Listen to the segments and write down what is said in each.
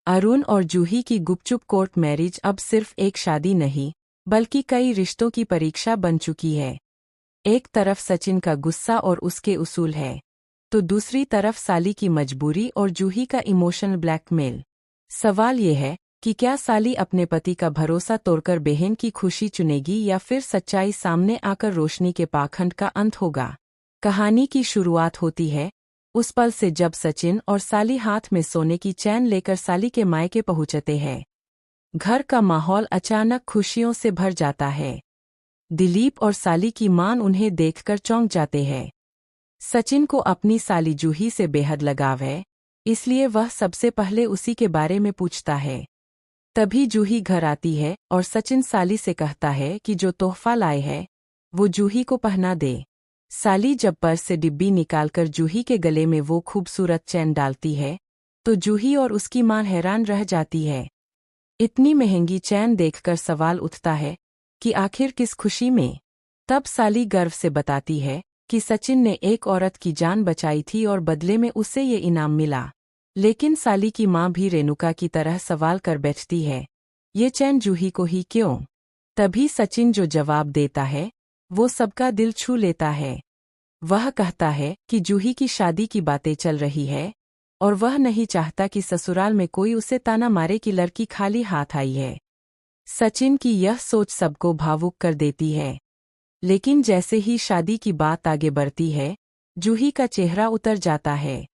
अरुण और जूही की गुपचुप court marriage अब सिर्फ एक शादी नहीं, बल्कि कई रिश्तों की परीक्षा बन चुकी है। एक तरफ सचिन का गुस्सा और उसके उसूल है, तो दूसरी तरफ साली की मजबूरी और जूही का इमोशनल ब्लैकमेल। सवाल ये है कि क्या साली अपने पति का भरोसा तोड़कर बहन की खुशी चुनेगी या फिर सच्चाई सामने आकर रोशनी के पाखंड का अंत होगा। कहानी की शुरुआत होती है उस पल से जब सचिन और साली हाथ में सोने की चैन लेकर साली के मायके पहुंचते हैं। घर का माहौल अचानक खुशियों से भर जाता है। दिलीप और साली की मां उन्हें देखकर चौंक जाते हैं। सचिन को अपनी साली जूही से बेहद लगाव है, इसलिए वह सबसे पहले उसी के बारे में पूछता है। तभी जूही घर आती है और सचिन साली से कहता है कि जो तोहफा लाए है वो जूही को पहना दे। साली जब पर्स से डिब्बी निकालकर जूही के गले में वो खूबसूरत चैन डालती है तो जूही और उसकी मां हैरान रह जाती है। इतनी महंगी चैन देखकर सवाल उठता है कि आखिर किस खुशी में। तब साली गर्व से बताती है कि सचिन ने एक औरत की जान बचाई थी और बदले में उसे ये इनाम मिला। लेकिन साली की मां भी रेणुका की तरह सवाल कर बैठती है, ये चैन जूही को ही क्यों। तभी सचिन जो जवाब देता है वो सबका दिल छू लेता है। वह कहता है कि जूही की शादी की बातें चल रही है और वह नहीं चाहता कि ससुराल में कोई उसे ताना मारे कि लड़की खाली हाथ आई है। सचिन की यह सोच सबको भावुक कर देती है। लेकिन जैसे ही शादी की बात आगे बढ़ती है, जूही का चेहरा उतर जाता है।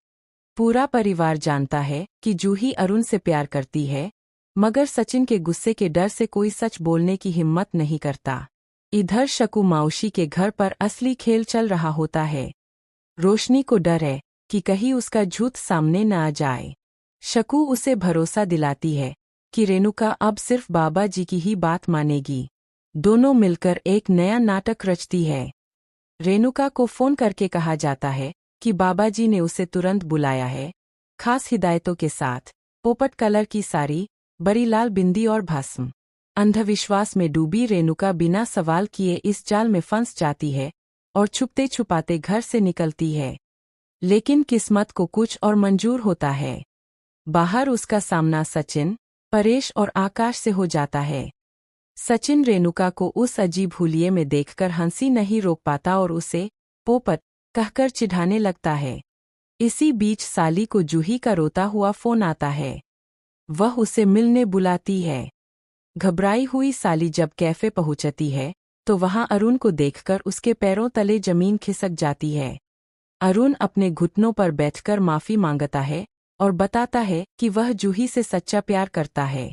पूरा परिवार जानता है कि जूही अरुण से प्यार करती है, मगर सचिन के गुस्से के डर से कोई सच बोलने की हिम्मत नहीं करता। इधर शकू मौसी के घर पर असली खेल चल रहा होता है। रोशनी को डर है कि कहीं उसका झूठ सामने न आ जाए। शकू उसे भरोसा दिलाती है कि रेणुका अब सिर्फ बाबा जी की ही बात मानेगी। दोनों मिलकर एक नया नाटक रचती है। रेणुका को फोन करके कहा जाता है कि बाबा जी ने उसे तुरंत बुलाया है, खास हिदायतों के साथ। पोपट कलर की साड़ी, बड़ी लाल बिंदी और भस्म। अंधविश्वास में डूबी रेणुका बिना सवाल किए इस जाल में फंस जाती है और छुपते छुपाते घर से निकलती है। लेकिन किस्मत को कुछ और मंजूर होता है। बाहर उसका सामना सचिन, परेश और आकाश से हो जाता है। सचिन रेणुका को उस अजीब हुलिये में देखकर हंसी नहीं रोक पाता और उसे पोपट कहकर चिढ़ाने लगता है। इसी बीच साली को जूही का रोता हुआ फोन आता है। वह उसे मिलने बुलाती है। घबराई हुई साली जब कैफे पहुंचती है तो वहां अरुण को देखकर उसके पैरों तले जमीन खिसक जाती है। अरुण अपने घुटनों पर बैठकर माफी मांगता है और बताता है कि वह जूही से सच्चा प्यार करता है।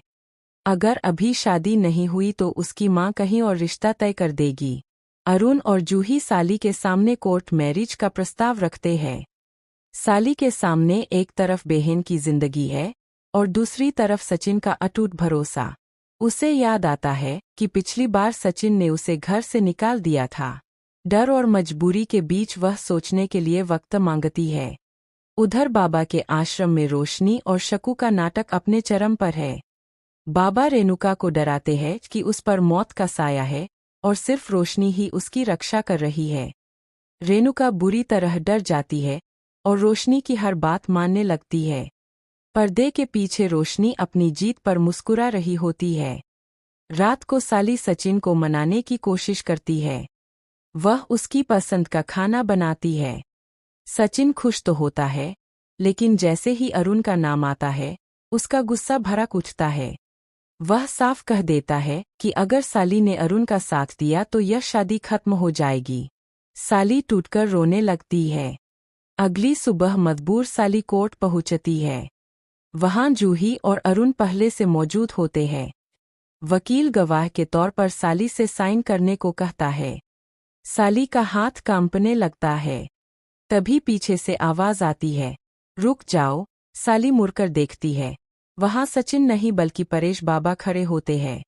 अगर अभी शादी नहीं हुई तो उसकी मां कहीं और रिश्ता तय कर देगी। अरुण और जूही साली के सामने कोर्ट मैरिज का प्रस्ताव रखते हैं। साली के सामने एक तरफ बहन की जिंदगी है और दूसरी तरफ सचिन का अटूट भरोसा। उसे याद आता है कि पिछली बार सचिन ने उसे घर से निकाल दिया था। डर और मजबूरी के बीच वह सोचने के लिए वक्त मांगती है। उधर बाबा के आश्रम में रोशनी और शकू का नाटक अपने चरम पर है। बाबा रेणुका को डराते हैं कि उस पर मौत का साया है और सिर्फ रोशनी ही उसकी रक्षा कर रही है। रेणुका बुरी तरह डर जाती है और रोशनी की हर बात मानने लगती है। पर्दे के पीछे रोशनी अपनी जीत पर मुस्कुरा रही होती है। रात को साली सचिन को मनाने की कोशिश करती है। वह उसकी पसंद का खाना बनाती है। सचिन खुश तो होता है, लेकिन जैसे ही अरुण का नाम आता है, उसका गुस्सा भड़क उठता है। वह साफ कह देता है कि अगर साली ने अरुण का साथ दिया तो यह शादी खत्म हो जाएगी। साली टूटकर रोने लगती है। अगली सुबह मजबूर साली कोर्ट पहुंचती है। वहां जूही और अरुण पहले से मौजूद होते हैं। वकील गवाह के तौर पर साली से साइन करने को कहता है। साली का हाथ कांपने लगता है। तभी पीछे से आवाज आती है, रुक जाओ। साली मुड़कर देखती है। वहां सचिन नहीं बल्कि परेश बाबा खड़े होते हैं।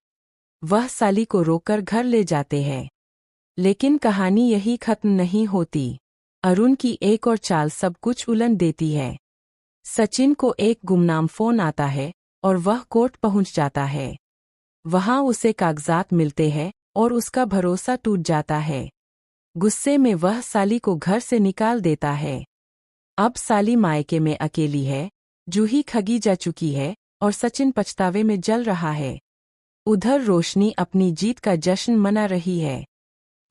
वह साली को रोककर घर ले जाते हैं। लेकिन कहानी यही खत्म नहीं होती। अरुण की एक और चाल सब कुछ उलट देती है। सचिन को एक गुमनाम फोन आता है और वह कोर्ट पहुंच जाता है। वहां उसे कागजात मिलते हैं और उसका भरोसा टूट जाता है। गुस्से में वह साली को घर से निकाल देता है। अब साली मायके में अकेली है। जूही ठगी जा चुकी है और सचिन पछतावे में जल रहा है। उधर रोशनी अपनी जीत का जश्न मना रही है।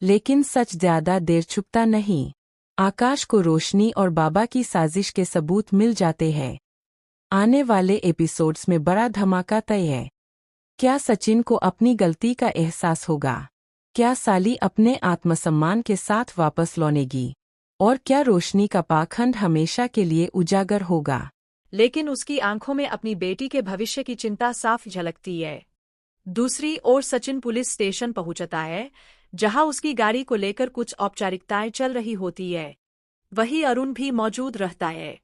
लेकिन सच ज्यादा देर छुपता नहीं। आकाश को रोशनी और बाबा की साजिश के सबूत मिल जाते हैं। आने वाले एपिसोड्स में बड़ा धमाका तय है। क्या सचिन को अपनी गलती का एहसास होगा? क्या साली अपने आत्मसम्मान के साथ वापस लौटेगी? और क्या रोशनी का पाखंड हमेशा के लिए उजागर होगा? लेकिन उसकी आंखों में अपनी बेटी के भविष्य की चिंता साफ झलकती है। दूसरी ओर सचिन पुलिस स्टेशन पहुंचता है, जहां उसकी गाड़ी को लेकर कुछ औपचारिकताएं चल रही होती है। वहीं अरुण भी मौजूद रहता है।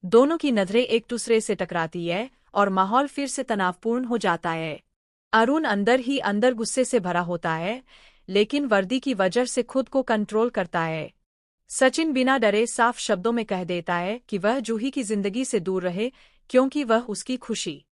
दोनों की नजरें एक दूसरे से टकराती है और माहौल फिर से तनावपूर्ण हो जाता है। अरुण अंदर ही अंदर गुस्से से भरा होता है, लेकिन वर्दी की वजह से खुद को कंट्रोल करता है। सचिन बिना डरे साफ शब्दों में कह देता है कि वह जूही की जिंदगी से दूर रहे, क्योंकि वह उसकी खुशी